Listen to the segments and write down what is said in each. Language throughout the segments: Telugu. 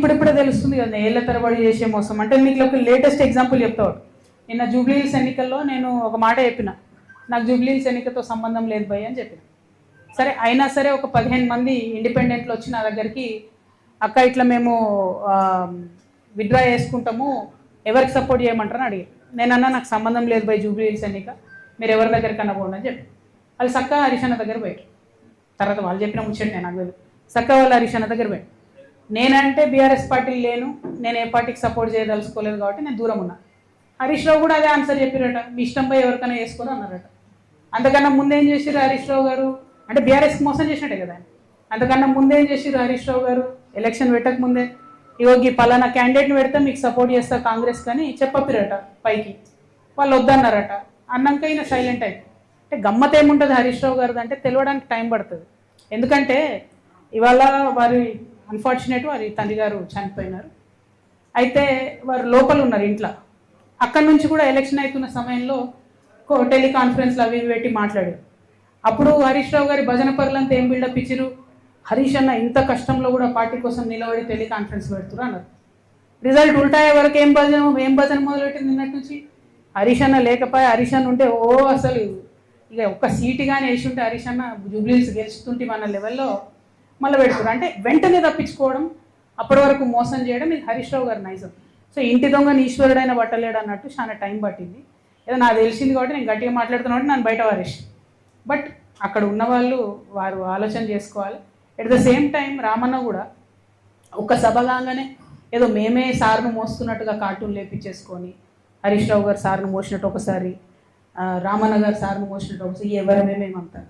ఇప్పుడిప్పుడే తెలుస్తుంది కదా ఏళ్ల తరబడి చేసే మోసం. అంటే మీకు ఒక లేటెస్ట్ ఎగ్జాంపుల్ చెప్తాడు. నిన్న జూబ్లీహిల్స్ ఎన్నికల్లో నేను ఒక మాట చెప్పిన, నాకు జూబ్లీహిల్స్ ఎన్నికతో సంబంధం లేదు భయ్ అని చెప్పిన. సరే అయినా సరే ఒక 15 మంది ఇండిపెండెంట్లు వచ్చి నా దగ్గరికి, అక్క ఇట్లా మేము విత్డ్రా చేసుకుంటాము, ఎవరికి సపోర్ట్ చేయమంటారని అడిగారు. నేనన్నా నాకు సంబంధం లేదు భయ్ జూబ్లీహిల్స్ ఎన్నిక, మీరు ఎవరి దగ్గరికి పోండి అని చెప్పి వాళ్ళు చక్క హరీష్ అన్న దగ్గర పోయారు. తర్వాత వాళ్ళు చెప్పిన ముచ్చండి నేను నాకు చక్క వాళ్ళు హరీష్ అన్న దగ్గర పోయాను. నేనంటే బీఆర్ఎస్ పార్టీ లేను, నేను ఏ పార్టీకి సపోర్ట్ చేయదలుచుకోలేదు కాబట్టి నేను దూరం ఉన్నా. హరీష్ రావు కూడా అదే ఆన్సర్ చెప్పారట, మీ ఇష్టం పోయి ఎవరికైనా వేసుకొని అన్నారట. అంతకన్నా ముందేం చేసిరు హరీష్ రావు గారు, అంటే బీఆర్ఎస్కి మోసం చేసినట్టే కదా. అంతకన్నా ముందేం చేసిరు హరీష్ రావు గారు, ఎలక్షన్ పెట్టక ముందే ఇవోగి పలానా క్యాండిడేట్ని పెడితే మీకు సపోర్ట్ చేస్తా కాంగ్రెస్ కానీ చెప్పపిరట పైకి, వాళ్ళు వద్దన్నారట. అన్నాక ఈయన సైలెంట్ అయిపోయి. అంటే గమ్మత్ ఏముంటుంది హరీష్ రావు గారిది అంటే తెలియడానికి టైం పడుతుంది. ఎందుకంటే ఇవాళ వారి అన్ఫార్చునేట్ వారి తండ్రి గారు చనిపోయినారు. అయితే వారు లోపల ఉన్నారు ఇంట్లో. అక్కడి నుంచి కూడా ఎలక్షన్ అవుతున్న సమయంలో టెలికాన్ఫరెన్స్లు అవి పెట్టి మాట్లాడారు. అప్పుడు హరీష్ రావు గారి భజన పరులంతా ఏం బిల్డప్ ఇచ్చిరు, హరీష్ అన్న ఇంత కష్టంలో కూడా పార్టీ కోసం నిలబడి టెలికాన్ఫరెన్స్ పెడుతున్నారు అన్నారు. రిజల్ట్ ఉల్టాయే వరకు ఏం భజన మొదలుపెట్టింది నిన్నటి నుంచి. హరీష్ అన్న లేకపోయా, హరీష్ అన్న ఉంటే అసలు ఇక ఒక్క సీటు కానీ వేసి ఉంటే హరీష్ అన్న జూబ్లీహిల్స్ గెలుస్తుంటే మన లెవెల్లో మళ్ళీ పెడుతున్నారు. అంటే వెంటనే తప్పించుకోవడం, అప్పటి వరకు మోసం చేయడం, ఇది హరీష్ రావు గారి నైజం. సో ఇంటి దొంగని ఈశ్వరుడైన పట్టలేడు అన్నట్టు చాలా టైం పట్టింది. ఏదో నాకు తెలిసింది కాబట్టి నేను గట్టిగా మాట్లాడుతున్నా కాబట్టి నన్ను బయట వారేసి. బట్ అక్కడ ఉన్న వాళ్ళు వారు ఆలోచన చేసుకోవాలి. At the same time Ramanna కూడా ఒక సభ కాగానే ఏదో మేమే సార్ను మోస్తున్నట్టుగా కార్టూన్ లేపించేసుకొని, హరీష్ రావు గారు సార్ను మోసినట్టు ఒకసారి, రామన్న గారు సార్ను మోసినట్టు ఒకసారి, ఎవరమేమేమంటారు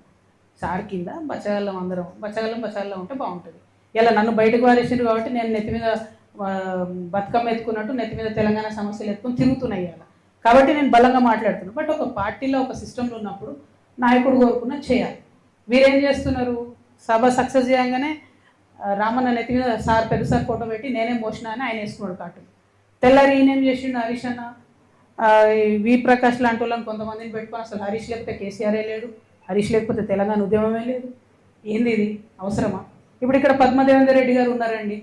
సార్ కింద బచ్చగల్లం అందరం బచ్చగల్లం ఉంటే బాగుంటుంది. ఇలా నన్ను బయటకు వారేసిండ్రు కాబట్టి నేను నెత్తి మీద బతుకమ్మ ఎత్తుకున్నట్టు నెత్తి మీద తెలంగాణ సమస్యలు ఎత్తుకొని తిరుగుతున్నాయి అలా. కాబట్టి నేను బలంగా మాట్లాడుతున్నాను. బట్ ఒక పార్టీలో ఒక సిస్టంలో ఉన్నప్పుడు నాయకుడు కోరుకున్న చేయాలి. వీరేం చేస్తున్నారు, సభ సక్సెస్ చేయగానే రామన్న నెత్తి మీద సార్ పెద్ద సార్ ఫోటో పెట్టి నేనే మోసినా అని ఆయన వేసుకున్నాడు కార్టూన్. తెల్లారి ఈయనేం చేసిండు, హరీష్ అన్న వి ప్రకాష్ లాంటి వాళ్ళని కొంతమందిని పెట్టుకొని అసలు హరీష్ లేకపోతే కేసీఆరే లేడు, హరీష్ లేకపోతే తెలంగాణ ఉద్యమమే లేదు, ఏంది ఇది అవసరమా? ఇప్పుడు ఇక్కడ పద్మదేవేందర్ రెడ్డి గారు ఉన్నారండి.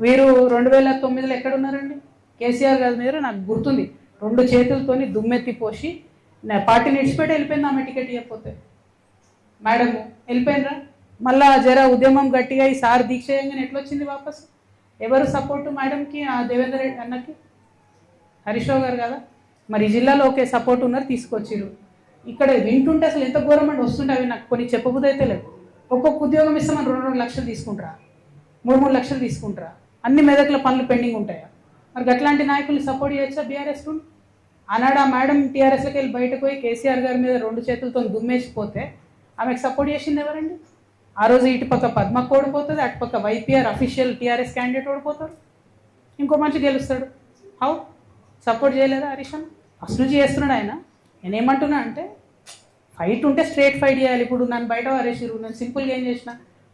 వీరు 2009లో ఎక్కడ ఉన్నారండి? కేసీఆర్ గారి మీద నాకు గుర్తుంది, 2 చేతులతోని దుమ్మెత్తి పోసి పార్టీని ఇడిచిపెట్టి వెళ్ళిపోయింది ఆమె టికెట్ ఇవ్వకపోతే. మేడము వెళ్ళిపోయినరా, మళ్ళా జర ఉద్యమం గట్టిగా ఈ సార్ దీక్ష చేయగానే ఎట్లా వచ్చింది వాపస్? ఎవరు సపోర్టు మేడంకి, ఆ దేవేందర్ రెడ్డి అన్నకి? హరీష్ రావు గారు కదా. మరి ఈ జిల్లాలో ఒకే సపోర్ట్ ఉన్నారు, తీసుకొచ్చిరు. ఇక్కడ వింటుంటే అసలు ఎంత ఘోరం అండి వస్తుంటే అవి నాకు కొన్ని చెప్పబుద్ధి అయితే లేదు. ఒక్కొక్క ఉద్యోగం ఇస్తామని 2 లక్షలు తీసుకుంటారా, 3 లక్షలు తీసుకుంటారా? అన్ని మెదకుల పనులు పెండింగ్ ఉంటాయా? మరి అట్లాంటి నాయకుల్ని సపోర్ట్ చేయొచ్చా బీఆర్ఎస్? ఆనాడు ఆ మేడం టీఆర్ఎస్లోకి వెళ్ళి బయటకు పోయి కేసీఆర్ గారి మీద 2 చేతులతో దుమ్మేసిపోతే ఆమెకు సపోర్ట్ చేసింది ఎవరండి? ఆ రోజు ఇటుపక్క పద్మకు ఓడిపోతుంది, అటుపక్క వైపీఆర్ అఫీషియల్ టీఆర్ఎస్ క్యాండిడేట్ ఓడిపోతారు, ఇంకో మనిషి గెలుస్తాడు. హౌ సపోర్ట్ చేయలేదా హరీష్ అన్న? ఫస్ట్ నుంచి చేస్తున్నాడు ఆయన. నేనేమంటున్నా అంటే ఫైట్ ఉంటే స్ట్రేట్ ఫైట్ చేయాలి. ఇప్పుడు నన్ను బయట వారేసిరు, నేను సింపుల్గా ఏం చేసిన,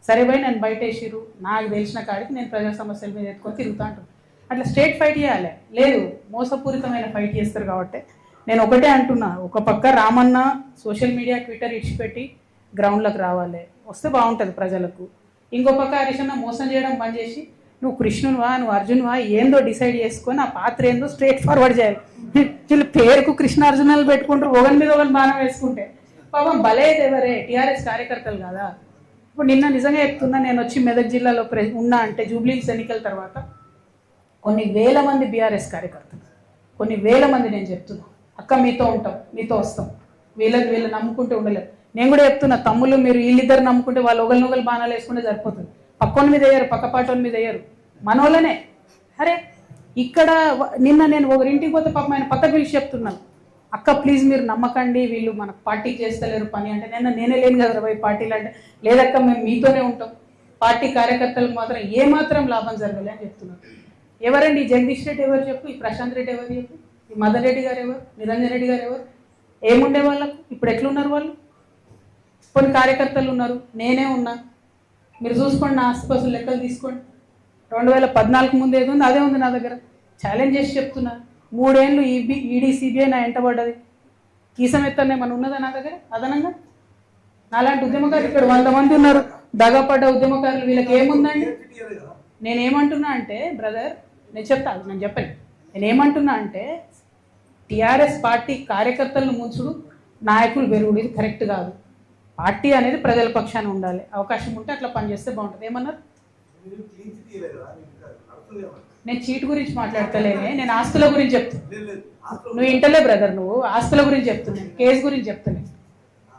సరే పోయి నన్ను బయట వేసిరు, నాకు తెలిసిన కాడికి నేను ప్రజా సమస్యల మీద ఎత్తుకొని తిరుగుతా అంటాను. అట్లా స్ట్రేట్ ఫైట్ చేయాలి. లేదు, మోసపూరితమైన ఫైట్ చేస్తారు కాబట్టి నేను ఒకటే అంటున్నా, ఒక పక్క రామన్న సోషల్ మీడియా ట్విట్టర్ ఇడిచిపెట్టి గ్రౌండ్లోకి రావాలి, వస్తే బాగుంటుంది ప్రజలకు. ఇంకో పక్క హరీష్ అన్న మోసం చేయడం బంద్ చేసి నువ్వు కృష్ణునివా నువ్వు అర్జునువా ఏందో డిసైడ్ చేసుకొని ఆ పాత్ర ఏందో స్ట్రేట్ ఫార్వర్డ్ చేయాలి. వీళ్ళు పేరుకు కృష్ణార్జునాలు పెట్టుకుంటారు, ఒకరి మీద ఒకరిని బాణం వేసుకుంటే పాపం బలేది ఎవరే, టీఆర్ఎస్ కార్యకర్తలు కదా. ఇప్పుడు నిన్న నిజంగా చెప్తున్నా, నేను వచ్చి మెదక్ జిల్లాలో ఉన్నా అంటే జూబ్లీహిల్స్ ఎన్నికల తర్వాత కొన్ని వేల మంది బీఆర్ఎస్ కార్యకర్తలు, కొన్ని వేల మంది నేను చెప్తున్నా, అక్క మీతో ఉంటాం, మీతో వస్తాం, వీళ్ళు నమ్ముకుంటే ఉండలేదు. నేను కూడా చెప్తున్నా, తమ్ముళ్ళు మీరు వీళ్ళిద్దరు నమ్ముకుంటే వాళ్ళు ఒకరినొకరు బాణాలు వేసుకుంటే సరిపోతుంది. పక్కోని మీద వేయరు, పక్కపాటోని మీద వేయరు, మనోళ్ళనే. అరే ఇక్కడ నిన్న నేను ఒకరింటికి పోతే పాపం ఆయన పక్క పిలిచి చెప్తున్నాను, అక్క ప్లీజ్ మీరు నమ్మకండి, వీళ్ళు మనకు పార్టీకి చేస్తలేరు పని అంటే, నేనే లేను కదా పోయి పార్టీలు అంటే, లేదక్క మేము మీతోనే ఉంటాం, పార్టీ కార్యకర్తలకు మాత్రం ఏమాత్రం లాభం జరగలే అని చెప్తున్నారు. ఎవరండి ఈ జగదీష్ రెడ్డి ఎవరు చెప్పు, ఈ ప్రశాంత్ రెడ్డి ఎవరు చెప్పు, ఈ మదన్ రెడ్డి గారు ఎవరు, నిరంజన్ రెడ్డి గారు ఎవరు? ఏముండే వాళ్ళకు ఇప్పుడు ఎట్లున్నారు వాళ్ళు? కొన్ని కార్యకర్తలు ఉన్నారు, నేనే ఉన్నా, మీరు చూసుకోండి, నా ఆస్తిపాస్తులు లెక్కలు తీసుకోండి. 2014 ముందు ఏది ఉంది అదే ఉంది నా దగ్గర. ఛాలెంజ్ చేసి చెప్తున్నా, 3 ఏళ్ళు ఈడీ సిబిఐ నా ఎంట పడ్డది, కీసం ఎత్తనే మన ఉన్నదా నా దగ్గర అదనంగా? నాలాంటి ఉద్యమకారులు ఇక్కడ 100 మంది ఉన్నారు, దగపడ్డ ఉద్యమకారులు, వీళ్ళకి ఏముందండి? నేనేమంటున్నా అంటే బ్రదర్, నేను చెప్పాను, నేనేమంటున్నా అంటే టీఆర్ఎస్ పార్టీ కార్యకర్తలను ముంచుడు, నాయకులు పెరుగుడు, ఇది కరెక్ట్ కాదు. పార్టీ అనేది ప్రజల పక్షాన ఉండాలి. అవకాశం ఉంటే అట్లా పనిచేస్తే బాగుంటుంది. ఏమన్నారు? నేను చీట్ గురించి మాట్లాడతలేనే, నేను ఆస్తుల గురించి చెప్తున్నా. నువ్వు ఇంటలే బ్రదర్, నువ్వు ఆస్తుల గురించి చెప్తున్నాను, కేసు గురించి చెప్తున్నాను.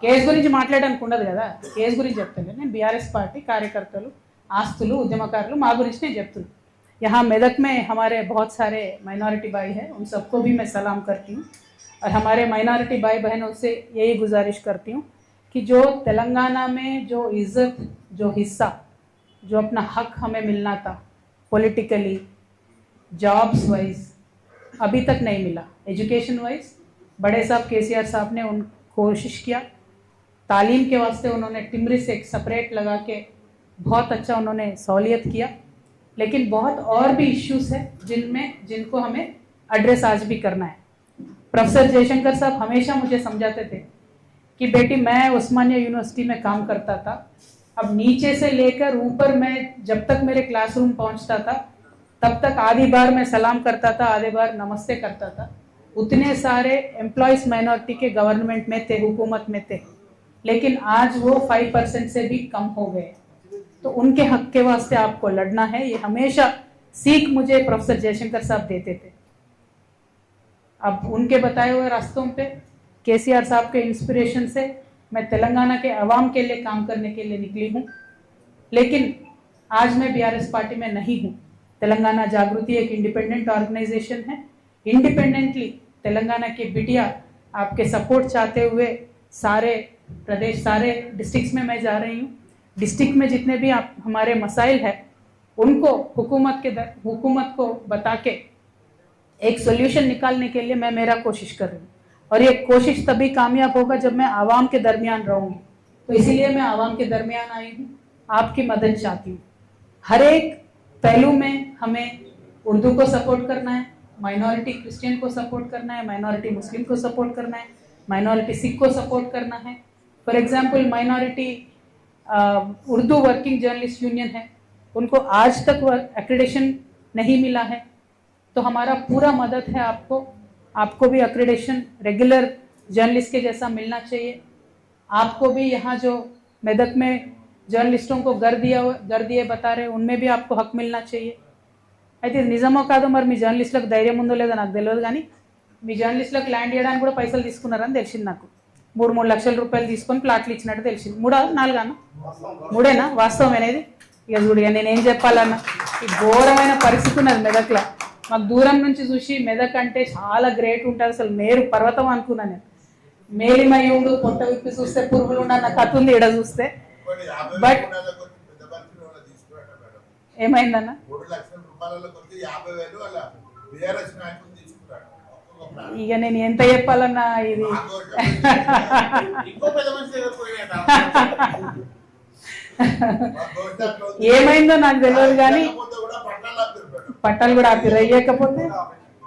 కేసు గురించి మాట్లాడడానికి ఉండదు కదా, కేసు గురించి చెప్తున్నాను. నేను బీఆర్ఎస్ పార్టీ కార్యకర్తలు, ఆస్తులు, ఉద్యమకారులు మా గురించి నేను చెప్తున్నాను. यहाँ मेदक में हमारे बहुत सारे माइनॉरिटी भाई हैं, उन सबको भी मैं सलाम करती हूँ और हमारे माइनॉरिटी भाई बहनों से यही गुजारिश करती हूँ कि जो तेलंगाना में जो इज़्ज़त, जो हिस्सा, जो अपना हक हमें मिलना था पॉलिटिकली, जॉब्स वाइज, अभी तक नहीं मिला. एजुकेशन वाइज बड़े साहब केसीआर साहब ने उन कोशिश किया. तालीम के वास्ते उन्होंने टिमरी से एक सेपरेट लगा के बहुत अच्छा उन्होंने सहूलियत किया. लेकिन बहुत और भी इश्यूज है जिनको हमें एड्रेस आज भी करना है. प्रोफेसर जयशंकर साहब हमेशा मुझे समझाते थे कि बेटी, मैं उस्मानिया यूनिवर्सिटी में काम करता था, अब नीचे से लेकर ऊपर मैं जब तक मेरे क्लासरूम पहुंचता था तब तक आधी बार मैं सलाम करता था, आधे बार नमस्ते करता था. उतने सारे एम्प्लॉयज़ माइनॉरिटी के गवर्नमेंट में थे, हुकूमत में थे, लेकिन आज वो 5% से भी कम हो गए. तो उनके हक के वास्ते आपको लड़ना है. ये हमेशा सीख मुझे प्रोफेसर जयशंकर साहब देते थे. अब उनके बताए हुए रास्तों पे, केसीआर साहब के इंस्पिरेशन से मैं तेलंगाना के अवाम के लिए काम करने के लिए निकली हूँ. लेकिन आज मैं बीआरएस पार्टी में नहीं हूँ. तेलंगाना जागृति एक इंडिपेंडेंट ऑर्गेनाइजेशन है. इंडिपेंडेंटली तेलंगाना की बिटिया आपके सपोर्ट चाहते हुए सारे प्रदेश, सारे डिस्ट्रिक्ट्स में मैं जा रही हूँ. डिस्ट्रिक्ट में जितने भी आप हमारे मसाइल है उनको हुकूमत को बता के एक सोल्यूशन निकालने के लिए मैं मेरा कोशिश कर रही हूँ. और ये कोशिश तभी कामयाब होगा जब मैं आवाम के दरमियान रहूँगी. तो इसीलिए मैं आवाम के दरमियान आई हूँ, आपकी मदद चाहती हूँ. हर एक पहलू में हमें उर्दू को सपोर्ट करना है, माइनॉरिटी क्रिश्चियन को सपोर्ट करना है, माइनॉरिटी मुस्लिम को सपोर्ट करना है, माइनॉरिटी सिख को सपोर्ट करना है. For example minority Urdu working journalist union है, उनको आज तक एक्रेडिशन नहीं मिला है. तो हमारा पूरा मदद है आपको भी एक्रेडिशन रेगुलर जर्नलिस्ट के जैसा मिलना चाहिए. आपको भी यहाँ जो मेदक में जर्नलिस्टों को घर दिए बता रहे, उनमें भी आपको हक मिलना चाहिए. అయితే నిజమో కాదో మరి మీ జర్నలిస్టులకు ధైర్యం ఉందో లేదో నాకు తెలియదు, కానీ మీ జర్నలిస్టులకు ల్యాండ్ చేయడానికి కూడా పైసలు తీసుకున్నారని తెలిసింది నాకు. 3 లక్షల రూపాయలు తీసుకొని ప్లాట్లు ఇచ్చినట్టు తెలిసింది. 3-4 అన్న 3 వాస్తవం అనేది. ఇక చూడు, ఇక నేనేం చెప్పాలన్నా, ఈ ఘోరమైన పరిస్థితి ఉన్నది మెదక్లో. మాకు దూరం నుంచి చూసి మెదక్ అంటే చాలా గ్రేట్ ఉంటుంది, అసలు మేరు పర్వతం అనుకున్నాను నేను. మేలిమయ్యుండు పొట్ట విప్పి చూస్తే పురుగులు ఉన్న కథ ఉంది ఇక్కడ చూస్తే. బట్ ఏమైందన్న? ఇక నేను ఎంత చెప్పాలన్నా ఇది ఏమైందో నాకు తెలియదు, కానీ పట్టాలు కూడా ఆపిరు. అయ్యకపోతే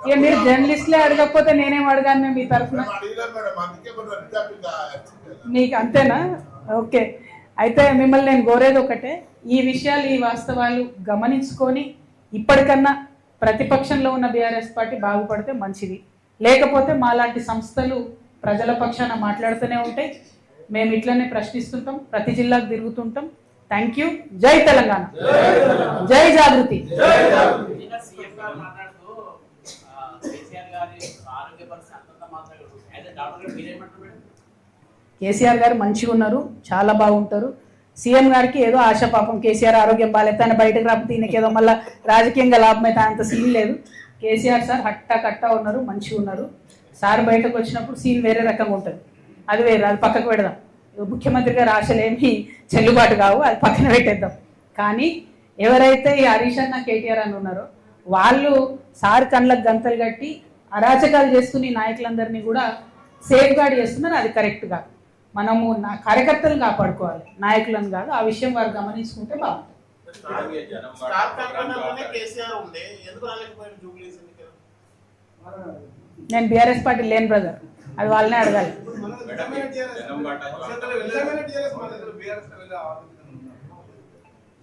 ఇక మీరు జర్నలిస్ట్లే అడగకపోతే నేనేం అడగాను మీ తరఫున? మీకు అంతేనా? ఓకే. అయితే మిమ్మల్ని నేను కోరేది ఒకటే, ఈ విషయాలు, ఈ వాస్తవాలు గమనించుకొని ఇప్పటికన్నా ప్రతిపక్షంలో ఉన్న బీఆర్ఎస్ పార్టీ బాగుపడితే మంచిది. లేకపోతే మాలాంటి సంస్థలు ప్రజల పక్షాన మాట్లాడుతూనే ఉంటాయి. మేము ఇట్లనే ప్రశ్నిస్తుంటాం, ప్రతి జిల్లాకు తిరుగుతుంటాం. Thank you. జై తెలంగాణ, జై జాగృతి. కేసీఆర్ గారు మంచిగా ఉన్నారు, చాలా బాగుంటారు. సీఎం గారికి ఏదో ఆశ, పాపం కేసీఆర్ ఆరోగ్యం బాగాలేదు, ఆయన బయటకు రాకపోతే ఈయనకి ఏదో మళ్ళీ రాజకీయంగా లాభం అయితే అంత సీన్ లేదు. కేసీఆర్ సార్ హట్టా కట్టా ఉన్నారు, మంచిగా ఉన్నారు. సార్ బయటకు వచ్చినప్పుడు సీన్ వేరే రకంగా ఉంటుంది, అది వేరే, అది పక్కకు పెడదాం. ముఖ్యమంత్రి గారు ఆశలేమి చెల్లుబాటు కావు, అది పక్కన పెట్టేద్దాం. కానీ ఎవరైతే ఈ హరీష్ అన్న, కేటీఆర్ అని ఉన్నారో వాళ్ళు సార్ కళ్ళకు గంతలు కట్టి అరాచకాలు చేస్తున్న ఈ నాయకులందరినీ కూడా సేఫ్ గార్డ్ చేస్తున్నారు. అది కరెక్ట్ కాదు. మనము కార్యకర్తలను కాపాడుకోవాలి, నాయకులను కాదు. ఆ విషయం వారు గమనించుకుంటే బాగుంటుంది. నేను బీఆర్ఎస్ పార్టీ లేని బ్రదర్, అది వాళ్ళనే అడగాలి.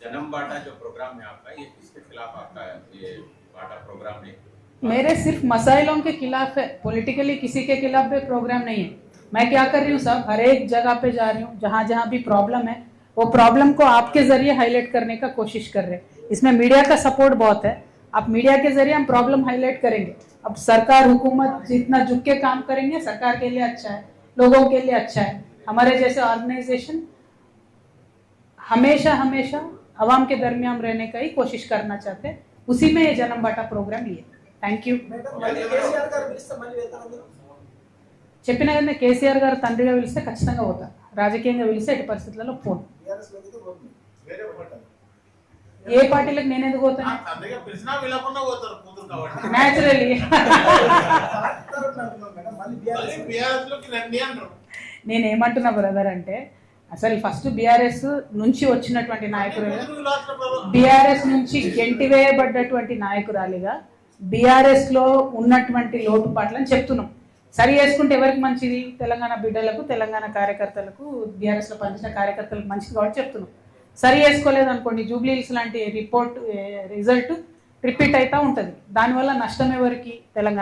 जन्म बांटा जो प्रोग्राम है आपका, ये किसके खिलाफ आपका ये बांटा प्रोग्राम है? मेरे सिर्फ मसाइलों के खिलाफ है, पॉलिटिकली किसी के खिलाफ भी प्रोग्राम नहीं है। मैं क्या कर रही हूँ साहब, हर एक जगह पे जा रही हूँ, जहाँ जहाँ भी प्रॉब्लम है वो प्रॉब्लम को आपके जरिए हाईलाइट करने का कोशिश कर रहे हैं। इसमें मीडिया का सपोर्ट बहुत है, आप मीडिया के जरिए हम प्रॉब्लम हाईलाइट करेंगे। अब सरकार हुकूमत जितना झुक के काम करेंगे सरकार के लिए अच्छा है, लोगों के लिए अच्छा है। हमारे जैसे ऑर्गेनाइजेशन हमेशा हमेशा आवाम के दरमियान रहने का ही कोशिश करना चाहते हैं, उसी में ये जन्म बाटा प्रोग्राम लिए। Thank you. చెప్పిన కదా, కేసీఆర్ గారు తండ్రిగా పిలిస్తే ఖచ్చితంగా పోతా, రాజకీయంగా పిలిస్తే ఎట్టి పరిస్థితులలో పోను. ఏ పార్టీలకు నేను ఎందుకు పోతాను? న్యాచురల్లీ నేను ఏమంటున్నా బ్రదర్ అంటే, అసలు ఫస్ట్ బీఆర్ఎస్ నుంచి వచ్చినటువంటి నాయకులు, బీఆర్ఎస్ నుంచి గెంటివేయబడ్డటువంటి నాయకురాలిగా బీఆర్ఎస్ లో ఉన్నటువంటి లోటుపాట్లని చెప్తున్నాం. సరి చేసుకుంటే ఎవరికి మంచిది? తెలంగాణ బిడ్డలకు, తెలంగాణ కార్యకర్తలకు, బీఆర్ఎస్ లో పనిచేసిన కార్యకర్తలకు మంచిది కాబట్టి చెప్తున్నాం. సరి చేసుకోలేదు అనుకోండి, జూబ్లీహిల్స్ లాంటి రిజల్ట్ రిపీట్ అవుతూ ఉంటుంది. దానివల్ల నష్టం ఎవరికి? తెలంగాణ